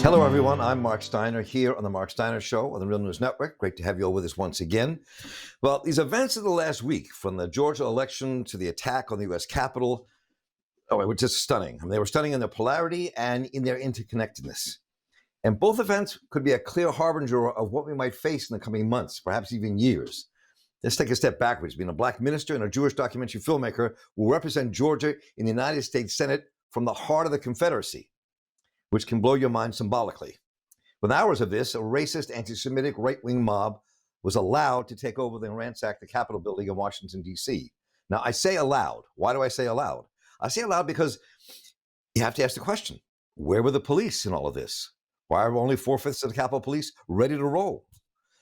Hello, everyone. I'm Marc Steiner here on the Marc Steiner Show on the Real News Network. Great to have you all with us once again. Well, these events of the last week, from the Georgia election to the attack on the U.S. Capitol, they were just stunning. I mean, they were stunning in their polarity and in their interconnectedness. And both events could be a clear harbinger of what we might face in the coming months, perhaps even years. Let's take a step backwards. Being a black minister and a Jewish documentary filmmaker will represent Georgia in the United States Senate from the heart of the Confederacy, which can blow your mind symbolically. Within hours of this, a racist, anti-Semitic, right-wing mob was allowed to take over and ransack the Capitol building in Washington, D.C. Now, I say allowed. Why do I say allowed? I say allowed because you have to ask the question, where were the police in all of this? Why were only 4/5 of the Capitol Police ready to roll?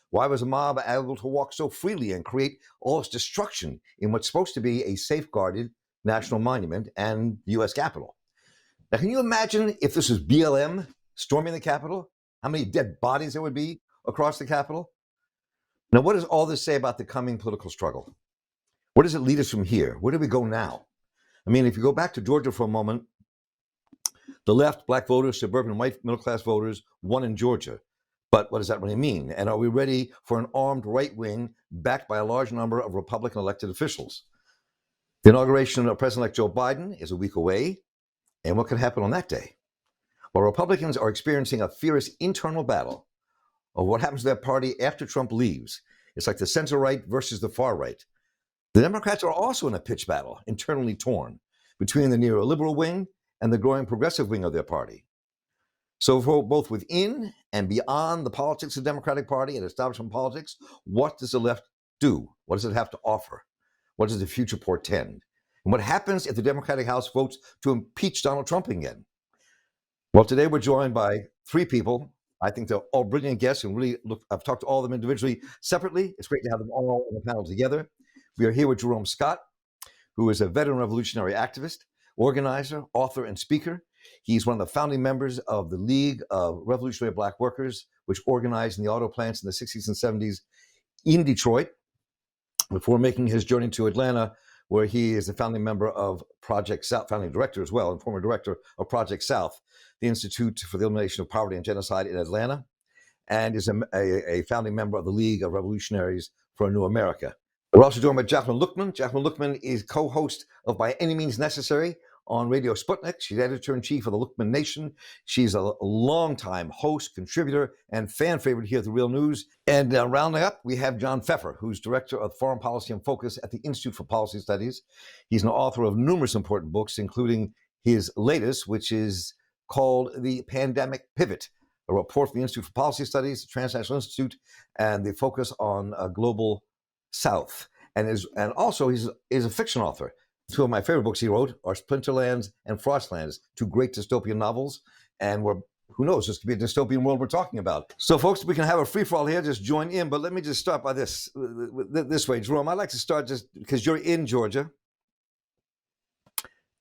Why was a mob able to walk so freely and create all this destruction in what's supposed to be a safeguarded national monument and the U.S. Capitol? Now, can you imagine if this was BLM storming the Capitol? How many dead bodies there would be across the Capitol? Now, what does all this say about the coming political struggle? Where does it lead us from here? Where do we go now? I mean, if you go back to Georgia for a moment, the left, black voters, suburban white middle-class voters won in Georgia. But what does that really mean? And are we ready for an armed right wing backed by a large number of Republican elected officials? The inauguration of President-elect Joe Biden is a week away. And what could happen on that day? Well, Republicans are experiencing a fierce internal battle of what happens to their party after Trump leaves. It's like the center right versus the far right. The Democrats are also in a pitched battle, internally torn, between the neoliberal wing and the growing progressive wing of their party. So for both within and beyond the politics of the Democratic Party and establishment politics, what does the left do? What does it have to offer? What does the future portend? And what happens if the Democratic House votes to impeach Donald Trump again? Well, today we're joined by three people. I think they're all brilliant guests, and really I've talked to all of them individually, separately. It's great to have them all on the panel together. We are here with Jerome Scott, who is a veteran revolutionary activist, organizer, author, and speaker. He's one of the founding members of the League of Revolutionary Black Workers, which organized in the auto plants in the 60s and 70s in Detroit before making his journey to Atlanta, where he is a founding member of Project South, founding director as well, and former director of Project South, the Institute for the Elimination of Poverty and Genocide in Atlanta, and is a founding member of the League of Revolutionaries for a New America. We're also joined by Jacqueline Luqman. Jacqueline Luqman is co-host of By Any Means Necessary on Radio Sputnik. She's editor-in-chief of the Luqman Nation. She's a longtime host, contributor, and fan favorite here at The Real News. And rounding up, we have John Feffer, who's director of Foreign Policy and Focus at the Institute for Policy Studies. He's an author of numerous important books, including his latest, which is called The Pandemic Pivot, a report from the Institute for Policy Studies, the Transnational Institute, and the focus on Global South. And also he's a fiction author. Two of my favorite books he wrote are Splinterlands and Frostlands, two great dystopian novels. And who knows, this could be a dystopian world we're talking about. So folks, we can have a free-for-all here, just join in. But let me just start by this way. Jerome, I'd like to start just because you're in Georgia.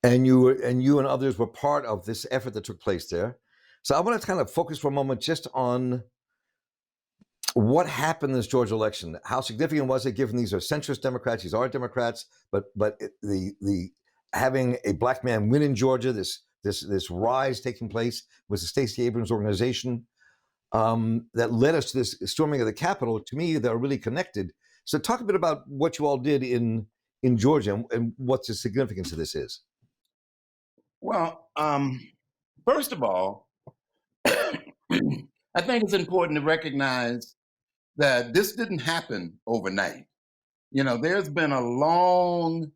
And you and others were part of this effort that took place there. So I want to kind of focus for a moment just on what happened in this Georgia election. How significant was it, given these are centrist Democrats, these are Democrats, but the having a black man win in Georgia, this rise taking place was the Stacey Abrams organization that led us to this storming of the Capitol. To me, they're really connected. So talk a bit about what you all did in Georgia and what the significance of this is. Well, first of all, I think it's important to recognize that this didn't happen overnight. You know, there's been a long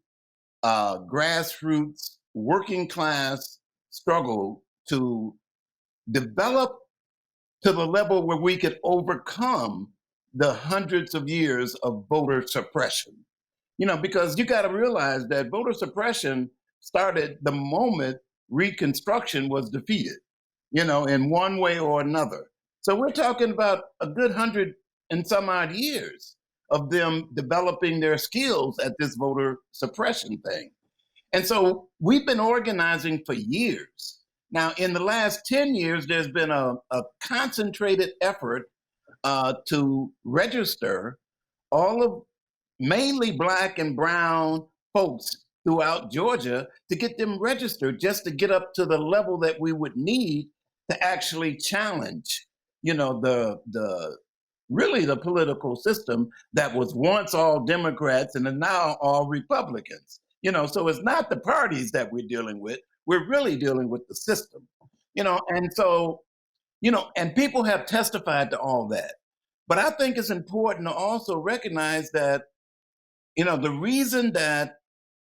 grassroots working class struggle to develop to the level where we could overcome the hundreds of years of voter suppression. You know, because you got to realize that voter suppression started the moment Reconstruction was defeated, you know, in one way or another. So we're talking about a good 100 and some odd years of them developing their skills at this voter suppression thing. And so we've been organizing for years. Now, in the last 10 years, there's been a concentrated effort to register all of mainly Black and brown folks throughout Georgia to get them registered just to get up to the level that we would need to actually challenge, the really the political system that was once all Democrats and are now all Republicans. So it's not the parties that we're dealing with. We're really dealing with the system. And so, and people have testified to all that. But I think it's important to also recognize that, the reason that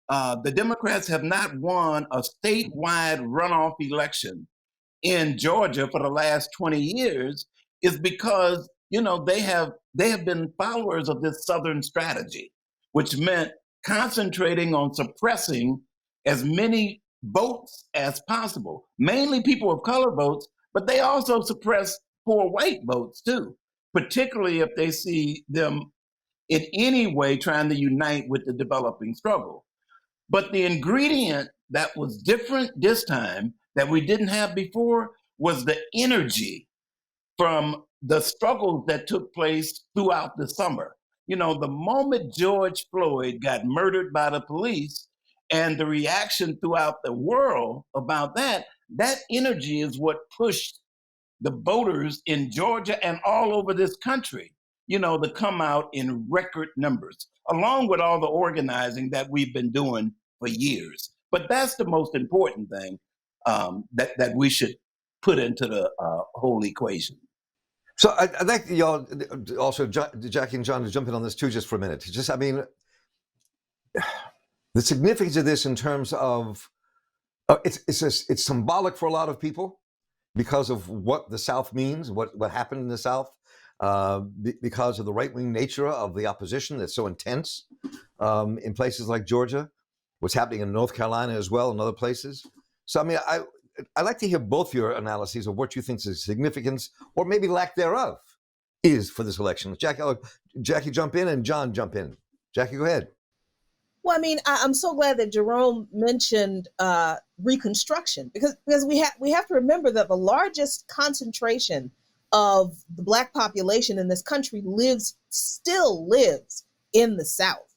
the Democrats have not won a statewide runoff election in Georgia for the last 20 years is because they have been followers of this Southern strategy, which meant concentrating on suppressing as many votes as possible, mainly people of color votes, but they also suppress poor white votes too, particularly if they see them in any way trying to unite with the developing struggle. But the ingredient that was different this time that we didn't have before was the energy from the struggles that took place throughout the summer. The moment George Floyd got murdered by the police and the reaction throughout the world about that, that energy is what pushed the voters in Georgia and all over this country, to come out in record numbers, along with all the organizing that we've been doing for years. But that's the most important thing that we should put into the whole equation. So I'd like y'all also, Jackie and John, to jump in on this too, just for a minute. The significance of this in terms of it's symbolic for a lot of people because of what the South means, what happened in the South, because of the right-wing nature of the opposition that's so intense in places like Georgia, what's happening in North Carolina as well, and other places. So I'd like to hear both your analyses of what you think the significance, or maybe lack thereof, is for this election. Jackie, jump in, and John, jump in. Jackie, go ahead. Well, I'm so glad that Jerome mentioned Reconstruction, because we have to remember that the largest concentration of the Black population in this country still lives in the South,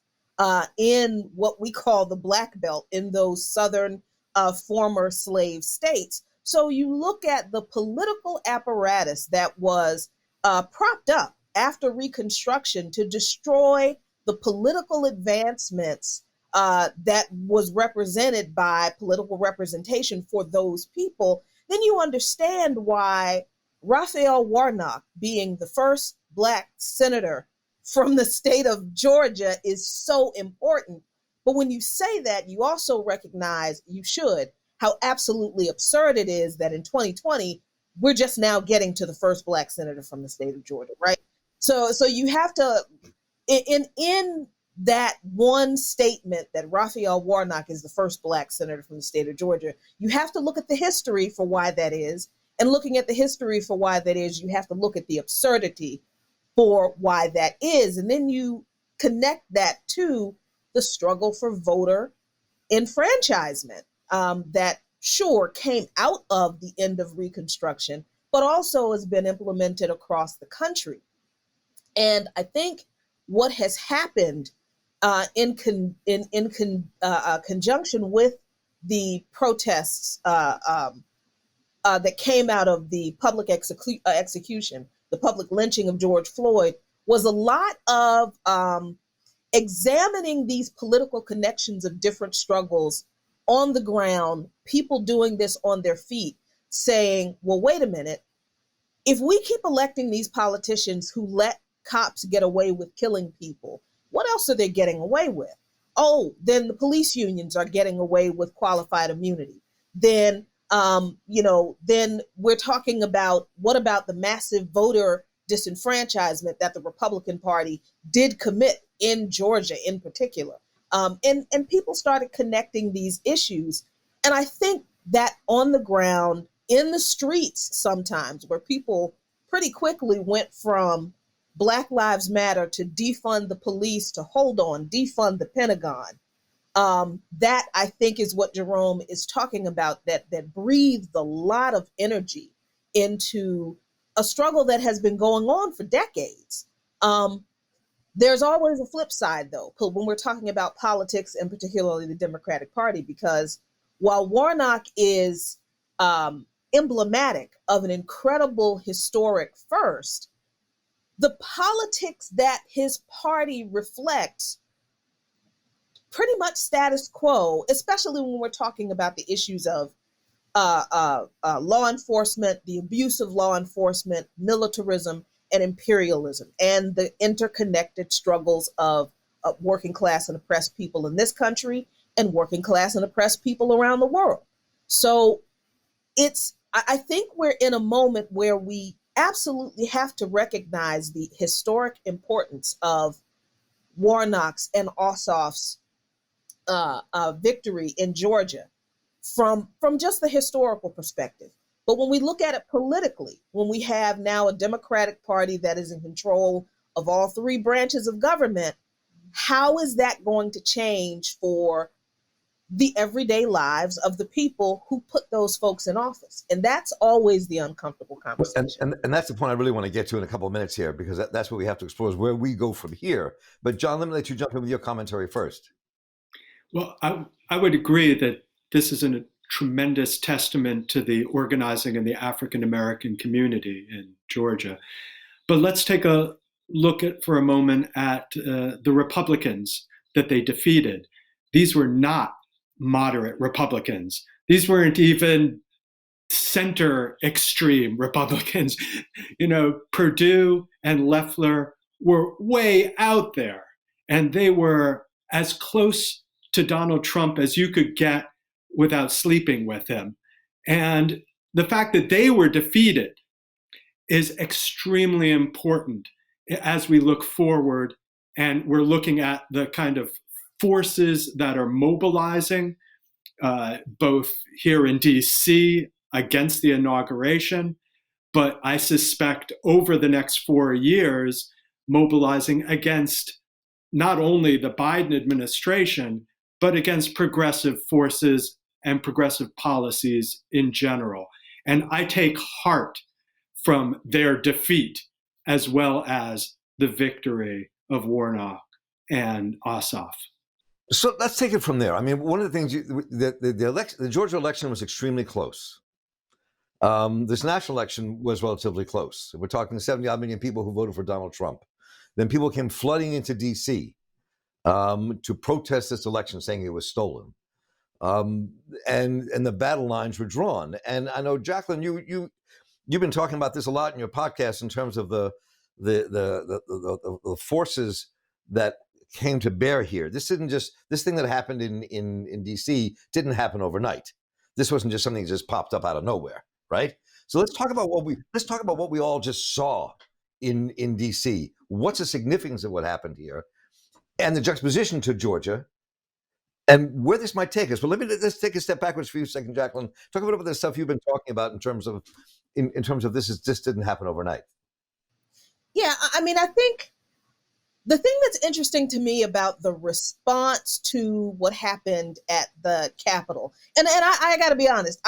in what we call the Black Belt, in those southern former slave states. So you look at the political apparatus that was propped up after Reconstruction to destroy the political advancements that was represented by political representation for those people, then you understand why Raphael Warnock, being the first Black senator from the state of Georgia, is so important. But when you say that, you also recognize, you should, how absolutely absurd it is that in 2020, we're just now getting to the first Black senator from the state of Georgia, right? So you have to, in that one statement that Raphael Warnock is the first Black senator from the state of Georgia, you have to look at the history for why that is. And looking at the history for why that is, you have to look at the absurdity for why that is. And then you connect that to the struggle for voter enfranchisement that sure came out of the end of Reconstruction, but also has been implemented across the country. And I think what has happened in conjunction with the protests that came out of the public execution, the public lynching of George Floyd, was a lot of examining these political connections of different struggles on the ground, people doing this on their feet, saying, well, wait a minute, if we keep electing these politicians who let cops get away with killing people, what else are they getting away with? Oh, then the police unions are getting away with qualified immunity. Then, then we're talking about, what about the massive voter disenfranchisement that the Republican Party did commit in Georgia in particular? And people started connecting these issues. And I think that on the ground, in the streets sometimes, where people pretty quickly went from Black Lives Matter to defund the police to hold on, defund the Pentagon, that I think is what Jerome is talking about, that breathed a lot of energy into a struggle that has been going on for decades. There's always a flip side, though, when we're talking about politics, and particularly the Democratic Party, because while Warnock is emblematic of an incredible historic first, the politics that his party reflects pretty much status quo, especially when we're talking about the issues of law enforcement, the abuse of law enforcement, militarism, and imperialism, and the interconnected struggles of working class and oppressed people in this country and working class and oppressed people around the world. So I think we're in a moment where we absolutely have to recognize the historic importance of Warnock's and Ossoff's victory in Georgia from just the historical perspective. But when we look at it politically, when we have now a Democratic Party that is in control of all three branches of government, how is that going to change for the everyday lives of the people who put those folks in office? And that's always the uncomfortable conversation. And that's the point I really want to get to in a couple of minutes here, because that's what we have to explore, is where we go from here. But John, let me let you jump in with your commentary first. Well, I would agree that this is a tremendous testament to the organizing in the African American community in Georgia. But let's take a look for a moment at the Republicans that they defeated. These were not moderate Republicans. These weren't even center extreme Republicans. Perdue and Loeffler were way out there, and they were as close to Donald Trump as you could get without sleeping with him. And the fact that they were defeated is extremely important as we look forward, and we're looking at the kind of forces that are mobilizing, both here in DC against the inauguration, but I suspect over the next 4 years, mobilizing against not only the Biden administration, but against progressive forces and progressive policies in general. And I take heart from their defeat, as well as the victory of Warnock and Ossoff. So let's take it from there. I mean, one of the things, the Georgia election was extremely close. This national election was relatively close. We're talking 70-odd million people who voted for Donald Trump. Then people came flooding into D.C. To protest this election, saying it was stolen. And the battle lines were drawn. And I know, Jacqueline, you've been talking about this a lot in your podcast in terms of the forces that came to bear here. This thing that happened in DC didn't happen overnight. This wasn't just something that just popped up out of nowhere, right? So let's talk about what we all just saw in DC. What's the significance of what happened here, and the juxtaposition to Georgia, and where this might take us. But let's take a step backwards for you a second, Jacqueline. Talk a bit about the stuff you've been talking about in terms of this didn't happen overnight. Yeah, I mean, I think the thing that's interesting to me about the response to what happened at the Capitol, and I got to be honest,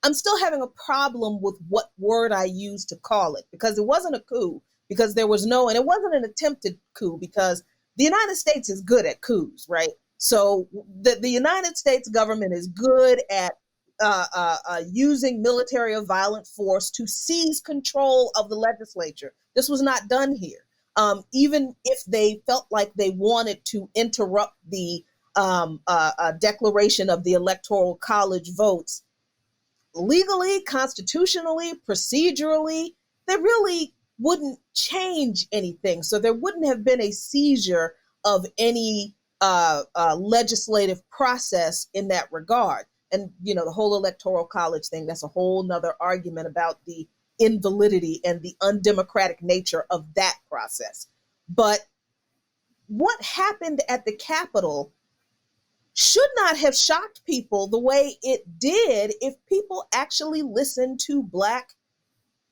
I'm still having a problem with what word I use to call it, because it wasn't a coup, because and it wasn't an attempted coup, because the United States is good at coups, right? So the United States government is good at using military or violent force to seize control of the legislature. This was not done here. Even if they felt like they wanted to interrupt the declaration of the Electoral College votes, legally, constitutionally, procedurally, they really wouldn't change anything. So there wouldn't have been a seizure of any legislative process in that regard. And, the whole Electoral College thing, that's a whole nother argument about the invalidity and the undemocratic nature of that process. But what happened at the Capitol should not have shocked people the way it did if people actually listened to Black,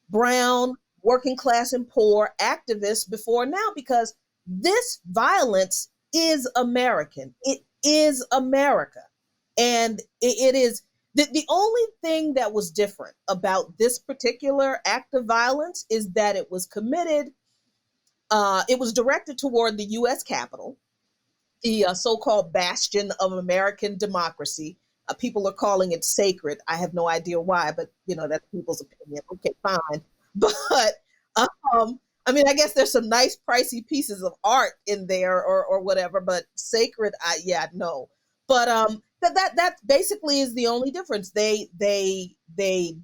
brown, working class, and poor activists before now, because this violence is American. It is America. And it is the only thing that was different about this particular act of violence is that it was committed, it was directed toward the U.S. Capitol, the so-called bastion of American democracy. People are calling it sacred. I have no idea why, but that's people's opinion. Okay, fine. But I mean, I guess there's some nice pricey pieces of art in there or whatever, but sacred, no. But that basically is the only difference. They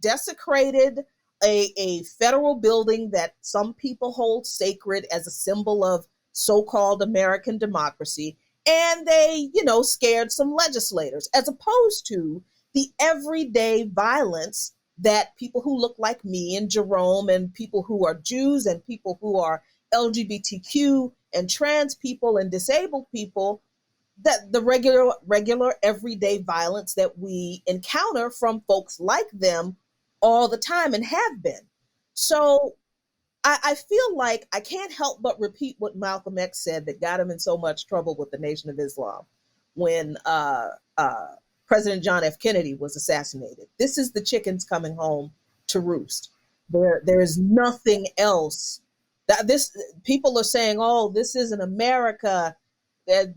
desecrated a federal building that some people hold sacred as a symbol of so-called American democracy, and they, scared some legislators, as opposed to the everyday violence that people who look like me and Jerome and people who are Jews and people who are LGBTQ and trans people and disabled people, that the regular everyday violence that we encounter from folks like them all the time and have been. So I feel like I can't help but repeat what Malcolm X said that got him in so much trouble with the Nation of Islam when President John F. Kennedy was assassinated. This is the chickens coming home to roost. There is nothing else. People are saying, "Oh, this isn't America."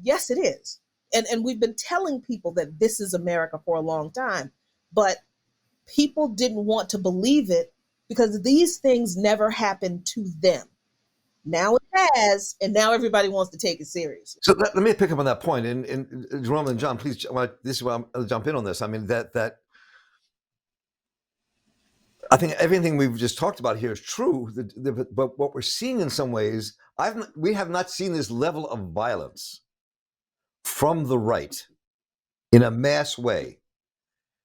Yes, it is, and we've been telling people that this is America for a long time, but people didn't want to believe it because these things never happened to them. Now it has, and now everybody wants to take it seriously. So let me pick up on that point. And Jerome and John, please, this is where I'll jump in on this. I mean, that I think everything we've just talked about here is true, but what we're seeing in some ways, we have not seen this level of violence from the right in a mass way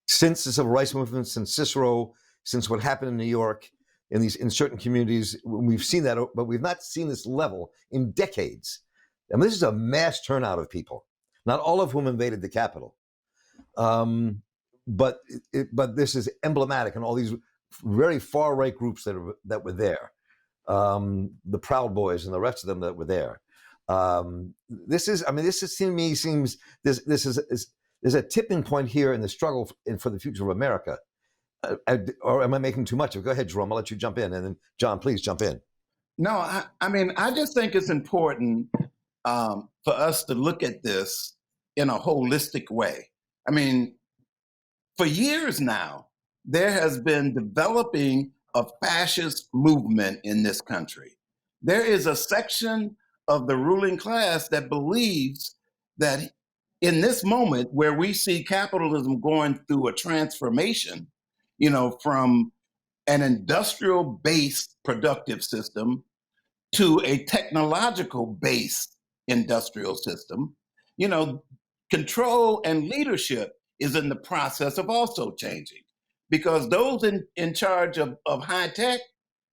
since the civil rights movement, since Cicero, since what happened in New York, in certain communities. We've seen that, but we've not seen this level in decades. I mean, this is a mass turnout of people, not all of whom invaded the Capitol, but this is emblematic, and all these very far right groups that were there, the Proud Boys and the rest of them that were there. This to me seems there's a tipping point here in the struggle for the future of America. Or am I making too much? Go ahead, Jerome. I'll let you jump in, and then John, please jump in. No, I just think it's important for us to look at this in a holistic way. I mean, for years now, there has been developing a fascist movement in this country. There is a section of the ruling class that believes that in this moment where we see capitalism going through a transformation, from an industrial-based productive system to a technological-based industrial system, control and leadership is in the process of also changing, because those in charge of high tech,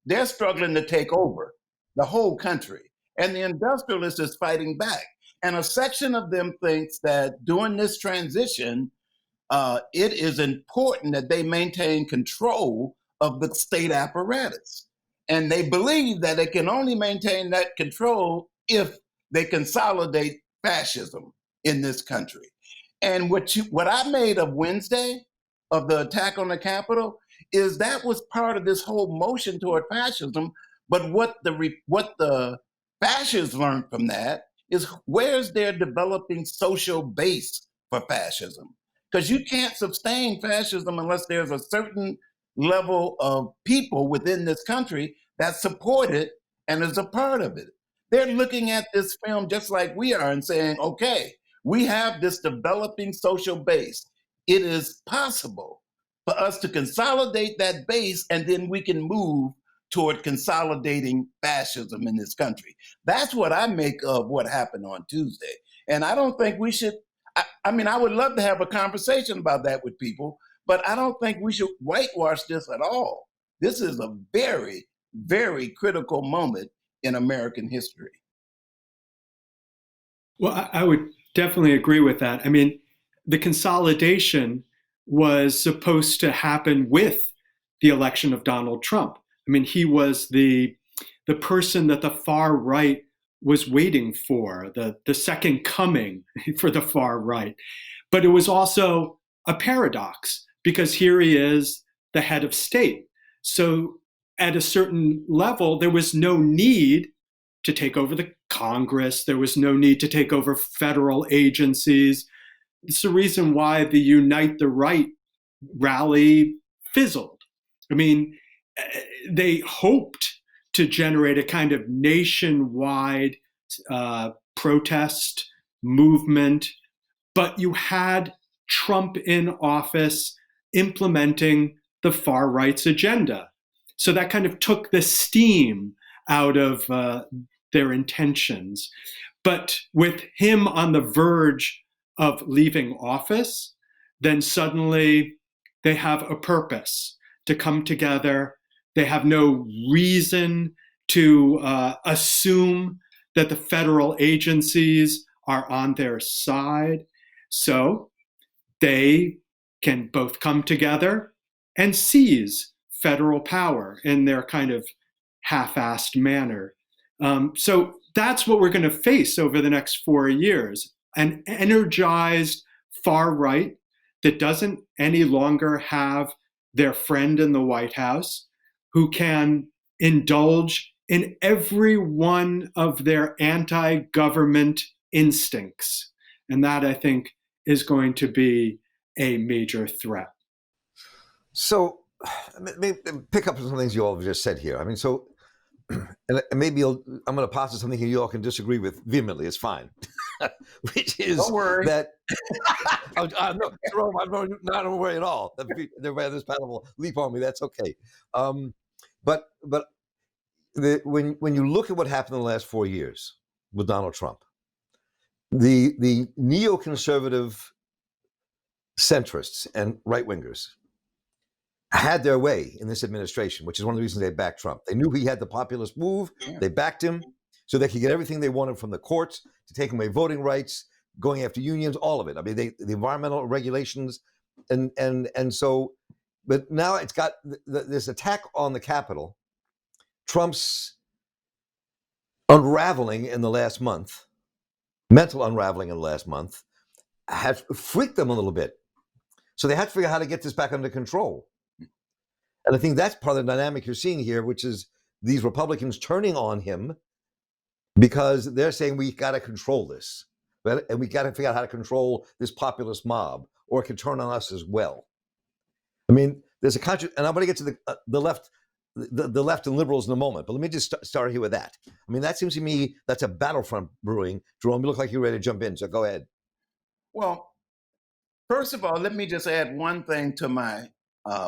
they're struggling to take over the whole country. And the industrialist is fighting back. And a section of them thinks that during this transition, it is important that they maintain control of the state apparatus. And they believe that they can only maintain that control if they consolidate fascism in this country. And what I made of Wednesday, of the attack on the Capitol, is that was part of this whole motion toward fascism. But what the fascists learned from that is where's their developing social base for fascism? Because you can't sustain fascism unless there's a certain level of people within this country that support it and is a part of it. They're looking at this film just like we are and saying, okay, we have this developing social base. It is possible for us to consolidate that base, and then we can move toward consolidating fascism in this country. That's what I make of what happened on Tuesday. And I don't think we should, I would love to have a conversation about that with people, but I don't think we should whitewash this at all. This is a very, very critical moment in American history. Well, I would definitely agree with that. I mean, the consolidation was supposed to happen with the election of Donald Trump. I mean, he was the person that the far right was waiting for, the second coming for the far right. But it was also a paradox, because here he is, the head of state. So at a certain level, there was no need to take over the Congress. There was no need to take over federal agencies. it's the reason why the Unite the Right rally fizzled. I mean, they hoped to generate a kind of nationwide protest movement, but you had Trump in office implementing the far right's agenda. So that kind of took the steam out of their intentions. But with him on the verge of leaving office, then suddenly they have a purpose to come together. They have no reason to assume that the federal agencies are on their side. So they can both come together and seize federal power in their kind of half-assed manner. So that's what we're going to face over the next 4 years, an energized far right that doesn't any longer have their friend in the White House, who can indulge in every one of their anti-government instincts. And that, I think, is going to be a major threat. So, pick up on some things you all have just said here. I mean, so, and maybe I'm going to posit something you all can disagree with vehemently. It's fine. Which is Don't worry. that no, Jerome, I'm not worried at all. Everybody on this panel will leap on me. That's okay. But when you look at what happened in the last 4 years with Donald Trump, the neoconservative centrists and right-wingers had their way in this administration, which is one of the reasons they backed Trump. They knew he had the populist move. Yeah. They backed him so they could get everything they wanted from the courts to take away voting rights, going after unions, all of it. I mean, the environmental regulations, and so, but now it's got this attack on the Capitol, Trump's unraveling in the last month, mental unraveling in the last month, has freaked them a little bit. So they had to figure out how to get this back under control. And I think that's part of the dynamic you're seeing here, which is these Republicans turning on him because they're saying we got to control this, right? And we got to figure out how to control this populist mob, or it could turn on us as well. I mean, there's a and I'm going to get to the left, the left and liberals in a moment, but let me just start here with that. I mean, that seems to me that's a battlefront brewing. Jerome, you look like you're ready to jump in, so go ahead. Well, first of all, let me just add one thing to my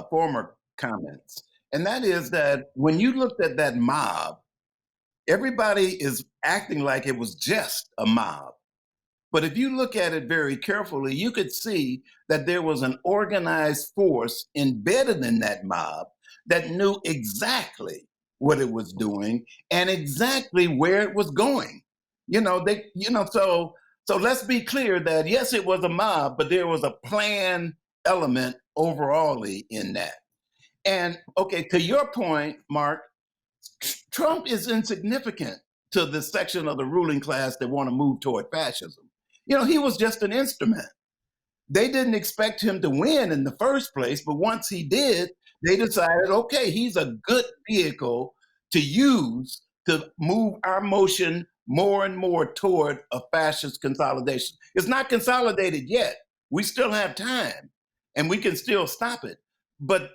former comments, and that is that when you looked at that mob, everybody is acting like it was just a mob. But if you look at it very carefully, you could see that there was an organized force embedded in that mob that knew exactly what it was doing and exactly where it was going. So let's be clear that yes, it was a mob, but there was a planned element overallly in that. And okay, to your point, Mark, Trump is insignificant to the section of the ruling class that want to move toward fascism. He was just an instrument. They didn't expect him to win in the first place, but once he did, they decided, okay, he's a good vehicle to use to move our motion more and more toward a fascist consolidation. It's not consolidated yet. We still have time, and we can still stop it. But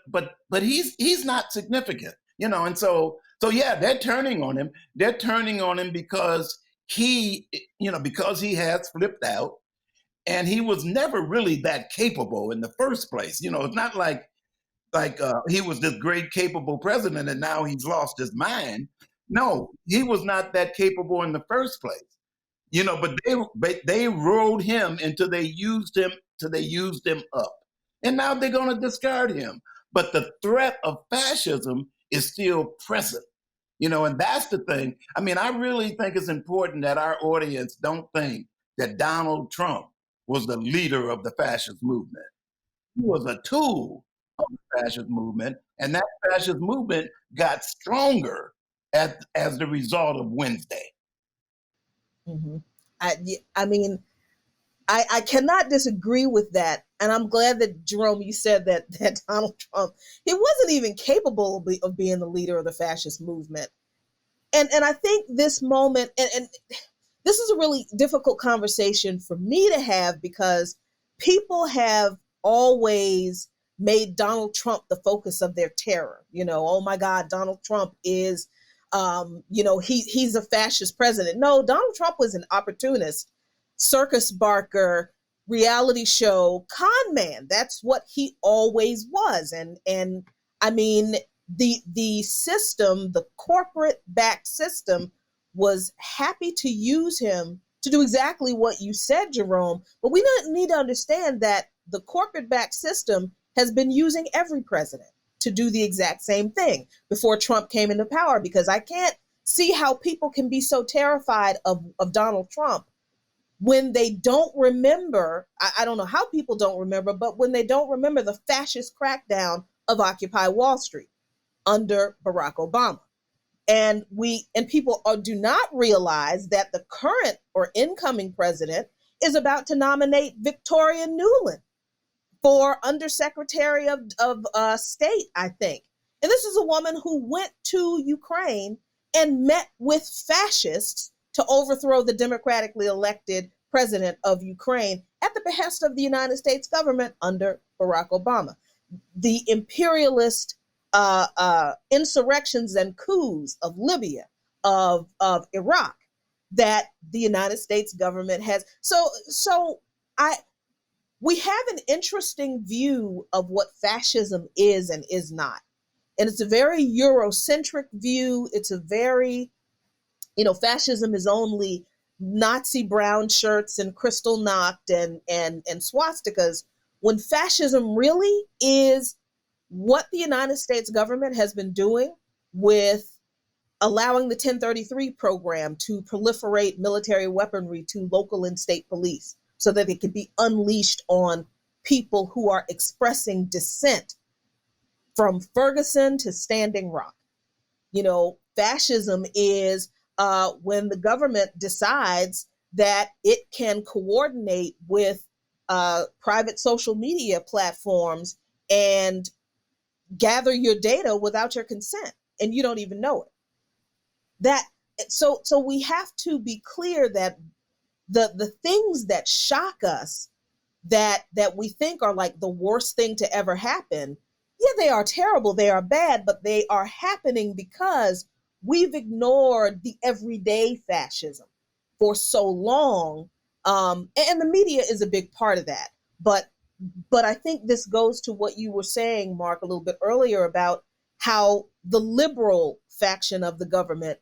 he's not significant, and so yeah, they're turning on him. They're turning on him because because he has flipped out, and he was never really that capable in the first place. It's not like he was this great capable president and now he's lost his mind. No, he was not that capable in the first place. But they rode him until they used him up. And now they're going to discard him. But the threat of fascism is still present, and that's the thing. I mean, I really think it's important that our audience don't think that Donald Trump was the leader of the fascist movement. He was a tool of the fascist movement, and that fascist movement got stronger as the result of Wednesday. Mm-hmm. I cannot disagree with that. And I'm glad that, Jerome, you said that Donald Trump, he wasn't even capable of being the leader of the fascist movement. And I think this moment, and this is a really difficult conversation for me to have, because people have always made Donald Trump the focus of their terror. Oh my God, Donald Trump is, he's a fascist president. No, Donald Trump was an opportunist, circus barker, reality show con man. That's what he always was. And I mean, the system, the corporate backed system, was happy to use him to do exactly what you said, Jerome. But we need to understand that the corporate backed system has been using every president to do the exact same thing before Trump came into power, because I can't see how people can be so terrified of Donald Trump when they don't remember. I don't know how people don't remember, but when they don't remember the fascist crackdown of Occupy Wall Street under Barack Obama. And people do not realize that the current or incoming president is about to nominate Victoria Nuland for Undersecretary of State, I think. And this is a woman who went to Ukraine and met with fascists to overthrow the democratically elected president of Ukraine at the behest of the United States government under Barack Obama. The imperialist insurrections and coups of Libya, of Iraq, that the United States government has. We have an interesting view of what fascism is and is not. And it's a very Eurocentric view. It's a very, fascism is only Nazi brown shirts and crystal knocked and swastikas, when fascism really is what the United States government has been doing with allowing the 1033 program to proliferate military weaponry to local and state police so that it can be unleashed on people who are expressing dissent from Ferguson to Standing Rock. Fascism is when the government decides that it can coordinate with private social media platforms and gather your data without your consent, and you don't even know it. So we have to be clear that the things that shock us, that we think are like the worst thing to ever happen, yeah, they are terrible, they are bad, but they are happening because we've ignored the everyday fascism for so long, and the media is a big part of that. But I think this goes to what you were saying, Mark, a little bit earlier about how the liberal faction of the government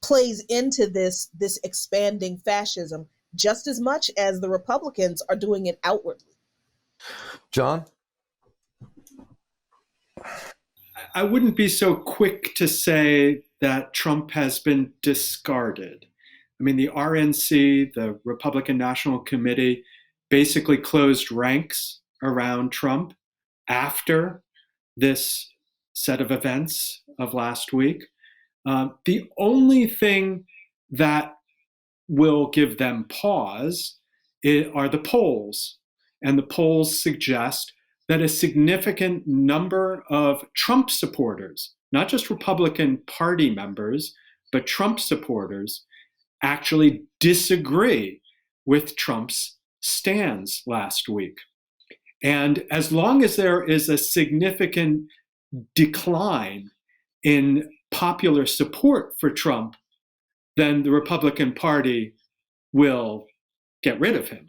plays into this expanding fascism just as much as the Republicans are doing it outwardly. John? I wouldn't be so quick to say that Trump has been discarded. I mean, the RNC, the Republican National Committee, basically closed ranks around Trump after this set of events of last week. The only thing that will give them pause are the polls. And the polls suggest that a significant number of Trump supporters, not just Republican Party members, but Trump supporters, actually disagree with Trump's stands last week. And as long as there is a significant decline in popular support for Trump, then the Republican Party will get rid of him.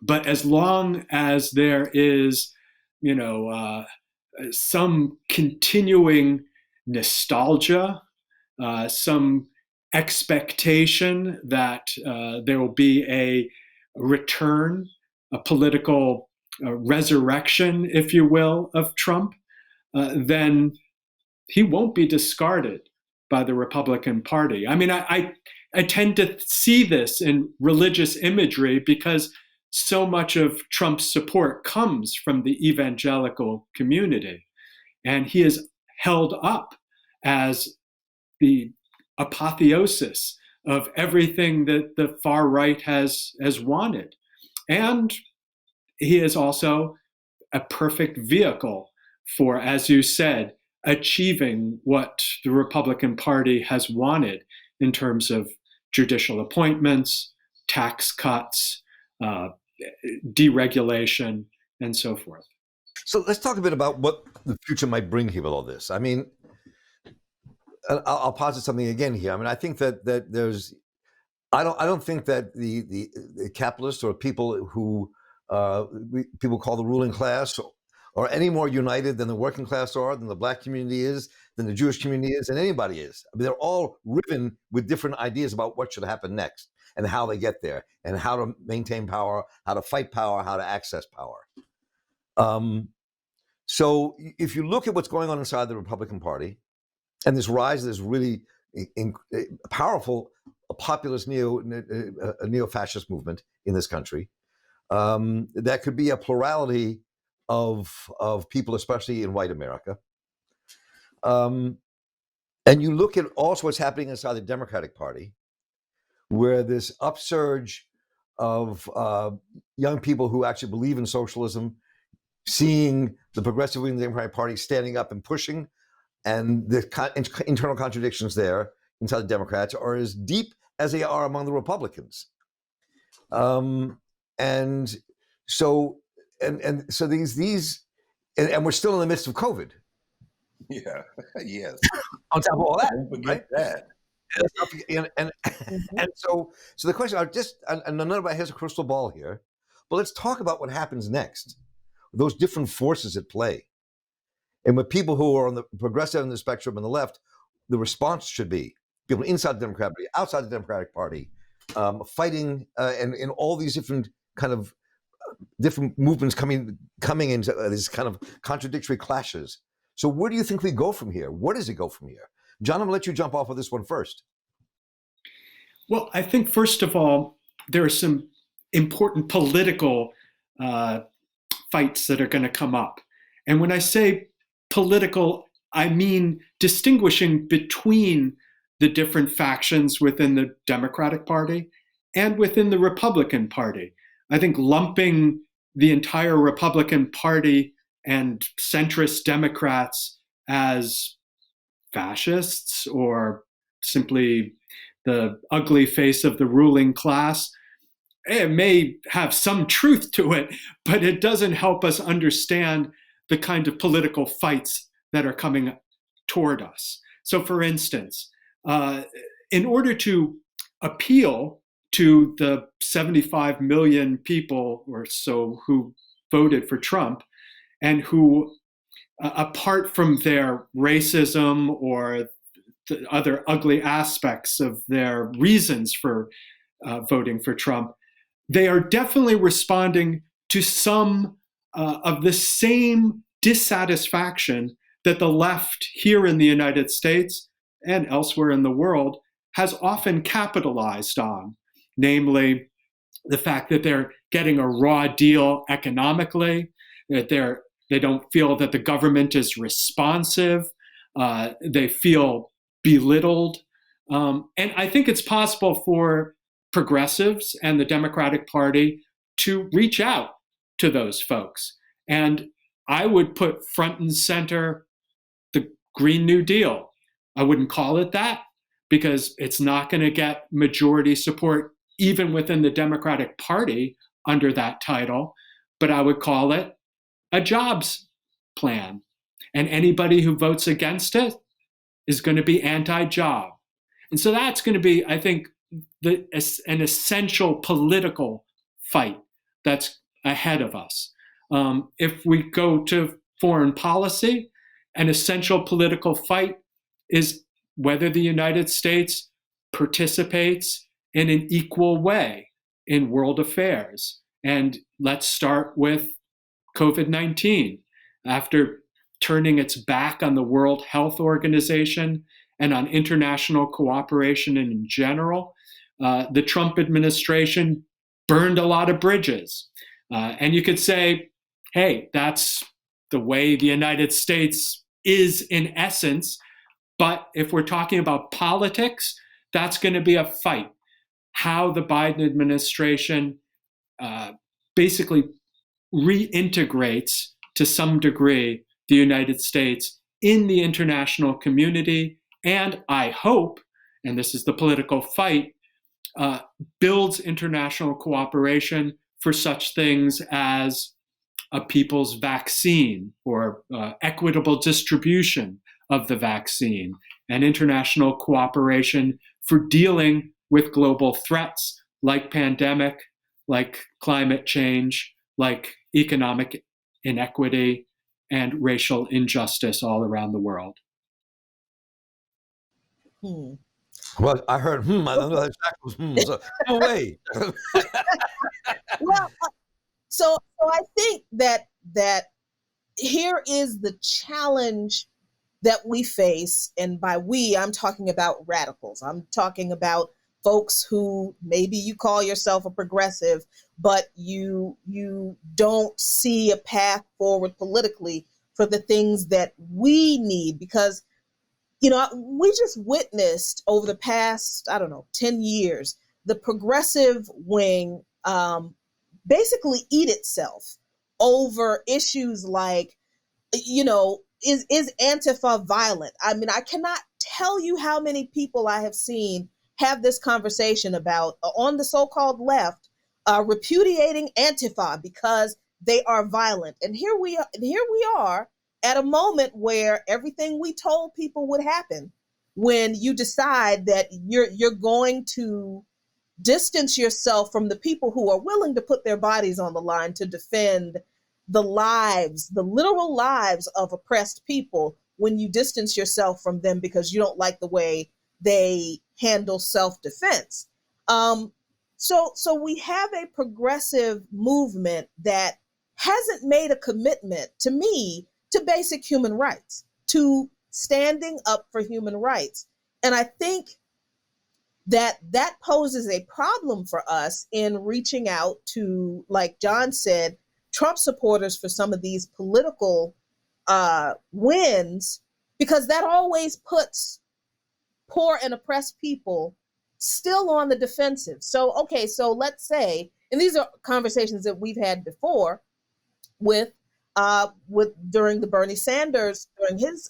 But as long as there is, some continuing nostalgia, some expectation that there will be a return, a political resurrection, if you will, of Trump, then he won't be discarded by the Republican Party. I mean, I tend to see this in religious imagery because so much of Trump's support comes from the evangelical community. And he is held up as the apotheosis of everything that the far right has wanted. And he is also a perfect vehicle for, as you said, achieving what the Republican Party has wanted in terms of judicial appointments, tax cuts, deregulation, and so forth. So let's talk a bit about what the future might bring here with all this. I mean, I'll posit something again here. I mean, I think that there's, I don't think that the capitalists or people who people call the ruling class are any more united than the working class are, than the Black community is, than the Jewish community is, than anybody is. I mean, they're all riven with different ideas about what should happen next and how they get there and how to maintain power, how to fight power, how to access power. So if you look at what's going on inside the Republican Party and this rise of this really powerful populist neo-fascist movement in this country, that could be a plurality of people, especially in white America. And you look at also what's happening inside the Democratic Party, where this upsurge of young people who actually believe in socialism, seeing the progressive wing of the Democratic Party standing up and pushing, and the internal contradictions there inside the Democrats are as deep as they are among the Republicans. And so these and we're still in the midst of COVID. Yeah, yes. On top of all that, Don't forget right? that. And so the question, and none of us has a crystal ball here, but let's talk about what happens next. Those different forces at play. And with people who are on the progressive end of the spectrum and the left, the response should be people inside the Democratic Party, outside the Democratic Party, fighting and in all these different kind of different movements coming into these kind of contradictory clashes. So where do you think we go from here? Where does it go from here? John, I'm going to let you jump off of this one first. Well, I think, first of all, there are some important political fights that are going to come up. And when I say political, I mean distinguishing between the different factions within the Democratic Party and within the Republican Party. I think lumping the entire Republican Party and centrist Democrats as fascists or simply the ugly face of the ruling class, it may have some truth to it, but it doesn't help us understand the kind of political fights that are coming toward us. So, for instance, in order to appeal to the 75 million people or so who voted for Trump and who, apart from their racism or the other ugly aspects of their reasons for voting for Trump, they are definitely responding to some of the same dissatisfaction that the left here in the United States and elsewhere in the world has often capitalized on, namely the fact that they're getting a raw deal economically, that they don't feel that the government is responsive, they feel belittled. And I think it's possible for progressives and the Democratic Party to reach out to those folks. And I would put front and center the Green New Deal. I wouldn't call it that because it's not going to get majority support even within the Democratic Party under that title, but I would call it a jobs plan. And anybody who votes against it is going to be anti-job. And so that's going to be, I think, an essential political fight that's ahead of us. If we go to foreign policy, an essential political fight is whether the United States participates in an equal way in world affairs. And let's start with COVID-19. After turning its back on the World Health Organization and on international cooperation in general, the Trump administration burned a lot of bridges. And you could say, hey, that's the way the United States is in essence. But if we're talking about politics, that's going to be a fight. How the Biden administration basically reintegrates to some degree the United States in the international community. And I hope, and this is the political fight, builds international cooperation for such things as a people's vaccine or equitable distribution of the vaccine and international cooperation for dealing with global threats like pandemic, like climate change, like economic inequity and racial injustice all around the world. Well, I heard, I don't know how exactly was, so no way. Well, so I think that here is the challenge that we face, and by we, I'm talking about radicals. I'm talking about folks who maybe you call yourself a progressive, but you don't see a path forward politically for the things that we need, because we just witnessed over the past, 10 years, the progressive wing basically eat itself over issues like, is Antifa violent? I mean, I cannot tell you how many people I have seen have this conversation about on the so-called left, repudiating Antifa because they are violent. And here we are at a moment where everything we told people would happen when you decide that you're going to distance yourself from the people who are willing to put their bodies on the line to defend the literal lives of oppressed people, when you distance yourself from them because you don't like the way they handle self-defense. So we have a progressive movement that hasn't made a commitment, to me, to basic human rights, to standing up for human rights. And I think that poses a problem for us in reaching out to, like John said, Trump supporters for some of these political wins, because that always puts poor and oppressed people still on the defensive. So let's say, and these are conversations that we've had before with during the Bernie Sanders, during his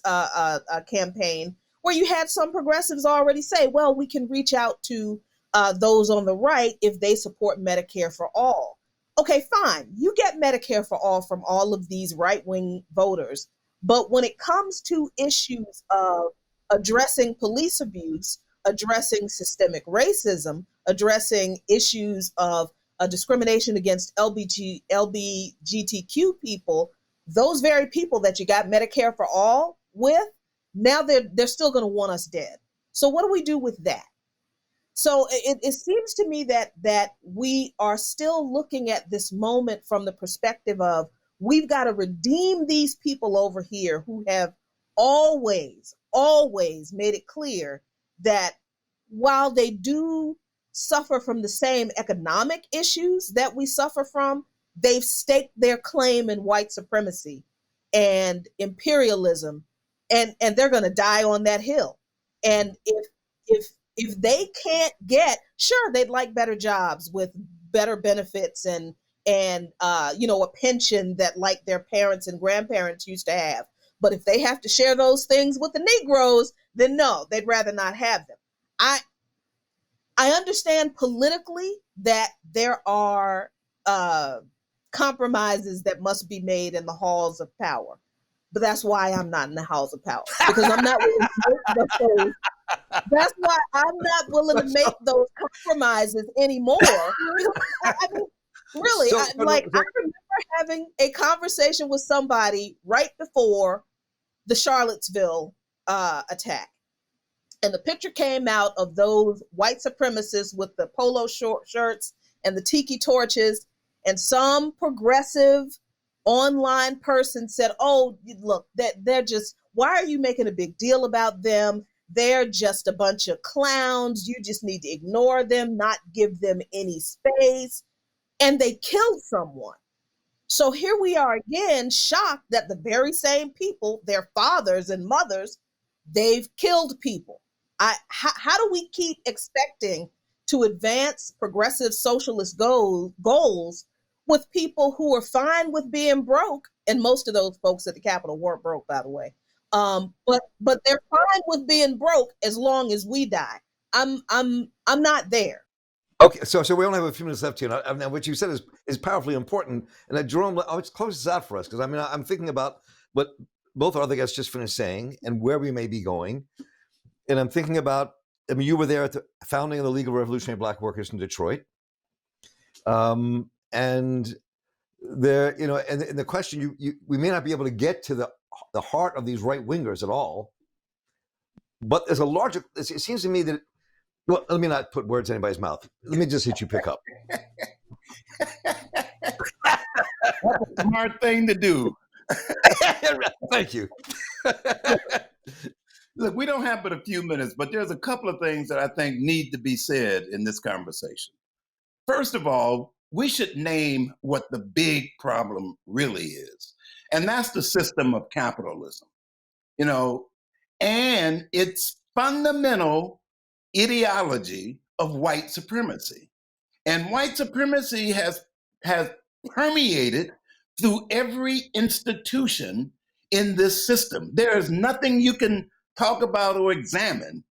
campaign, where you had some progressives already say, well, we can reach out to those on the right if they support Medicare for all. Okay, fine. You get Medicare for all from all of these right-wing voters. But when it comes to issues of addressing police abuse, addressing systemic racism, addressing issues of discrimination against LGBTQ people, those very people that you got Medicare for all with, now they're still going to want us dead. So what do we do with that? So it seems to me that we are still looking at this moment from the perspective of, we've got to redeem these people over here who have always made it clear that while they do suffer from the same economic issues that we suffer from, they've staked their claim in white supremacy and imperialism, and they're going to die on that hill. And if they can't get, sure, they'd like better jobs with better benefits and a pension that like their parents and grandparents used to have. But if they have to share those things with the Negroes, then no, they'd rather not have them. I understand politically that there are compromises that must be made in the halls of power. But that's why I'm not in the halls of power, because I'm not willing to make those. That's why I'm not willing to make those compromises anymore. I mean, really, I remember having a conversation with somebody right before the Charlottesville attack. And the picture came out of those white supremacists with the polo shirts and the tiki torches. And some progressive online person said, oh, look, they're just, why are you making a big deal about them? They're just a bunch of clowns. You just need to ignore them, not give them any space. And they killed someone. So here we are again, shocked that the very same people, their fathers and mothers, they've killed people. How do we keep expecting to advance progressive socialist goals with people who are fine with being broke? And most of those folks at the Capitol weren't broke, by the way. But they're fine with being broke as long as we die. I'm not there. Okay, so we only have a few minutes left here. Now, what you said is powerfully important. And Jerome, let's close this out for us, because I mean, I'm thinking about what both our other guests just finished saying and where we may be going. And I'm thinking about, I mean, you were there at the founding of the League of Revolutionary Black Workers in Detroit. And there, and the question, we may not be able to get to the heart of these right wingers at all, but there's a larger, it seems to me that, well, let me not put words in anybody's mouth. Let me just hit you pick up. That's a smart thing to do. Thank you. Look, we don't have but a few minutes, but there's a couple of things that I think need to be said in this conversation. First of all, we should name what the big problem really is, and that's the system of capitalism, and its fundamental ideology of white supremacy. And white supremacy has permeated through every institution in this system. There is nothing you can talk about or examine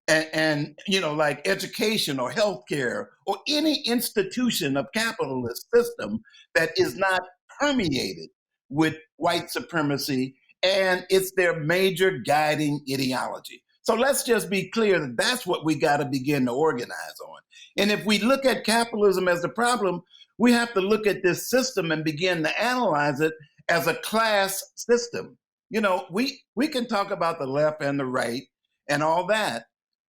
and like education or healthcare or any institution of capitalist system that is not permeated with white supremacy, and it's their major guiding ideology. So let's just be clear that that's what we got to begin to organize on. And if we look at capitalism as the problem, we have to look at this system and begin to analyze it as a class system. We can talk about the left and the right and all that,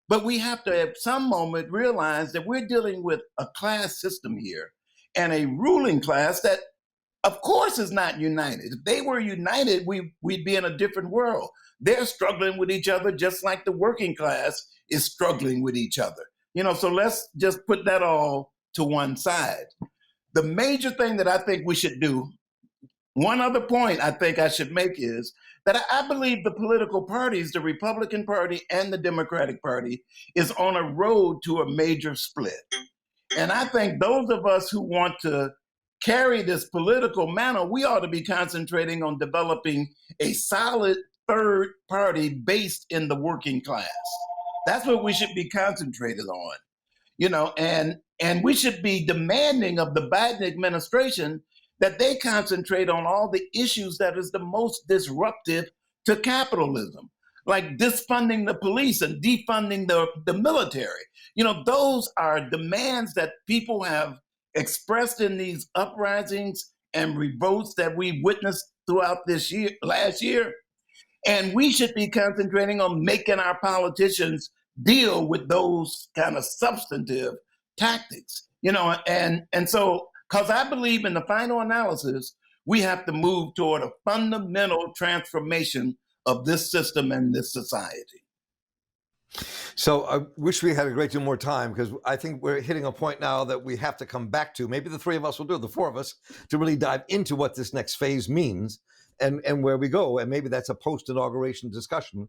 but we have to at some moment realize that we're dealing with a class system here and a ruling class that, of course, is not united. If they were united, we'd be in a different world. They're struggling with each other just like the working class is struggling with each other. So let's just put that all to one side. The major thing that I think we should do, one other point I think I should make is that I believe the political parties, the Republican Party and the Democratic Party, is on a road to a major split. And I think those of us who want to carry this political mantle, we ought to be concentrating on developing a solid third party based in the working class. That's what we should be concentrated on, and we should be demanding of the Biden administration that they concentrate on all the issues that is the most disruptive to capitalism, like disfunding the police and defunding the military. Those are demands that people have expressed in these uprisings and revolts that we witnessed throughout last year. And we should be concentrating on making our politicians deal with those kind of substantive tactics, and so, because I believe in the final analysis, we have to move toward a fundamental transformation of this system and this society. So I wish we had a great deal more time, because I think we're hitting a point now that we have to come back to. Maybe the three of us will do it, the four of us, to really dive into what this next phase means and where we go. And maybe that's a post-inauguration discussion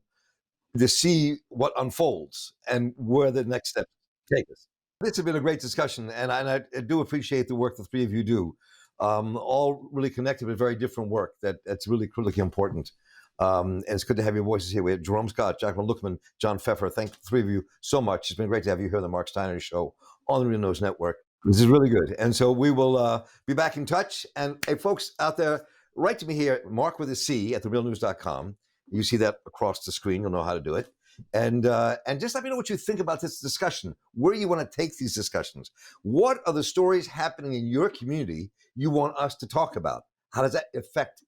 to see what unfolds and where the next steps take us. This has been a great discussion, and I do appreciate the work the three of you do. All really connected with very different work that's really critically important. And it's good to have your voices here. We have Jerome Scott, Jacqueline Luqman, John Feffer. Thank the three of you so much. It's been great to have you here on the Marc Steiner Show on the Real News Network. This is really good. And so we will be back in touch. And hey, folks out there, write to me here, Marc with a C at therealnews.com. You see that across the screen. You'll know how to do it. And just let me know what you think about this discussion, where you want to take these discussions. What are the stories happening in your community you want us to talk about? How does that affect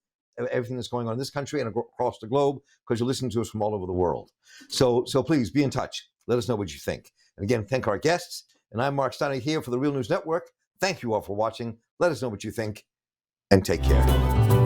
everything that's going on in this country and across the globe? Because you're listening to us from all over the world. So please be in touch. Let us know what you think. And again, thank our guests. And I'm Marc Steiner here for the Real News Network. Thank you all for watching. Let us know what you think, and take care.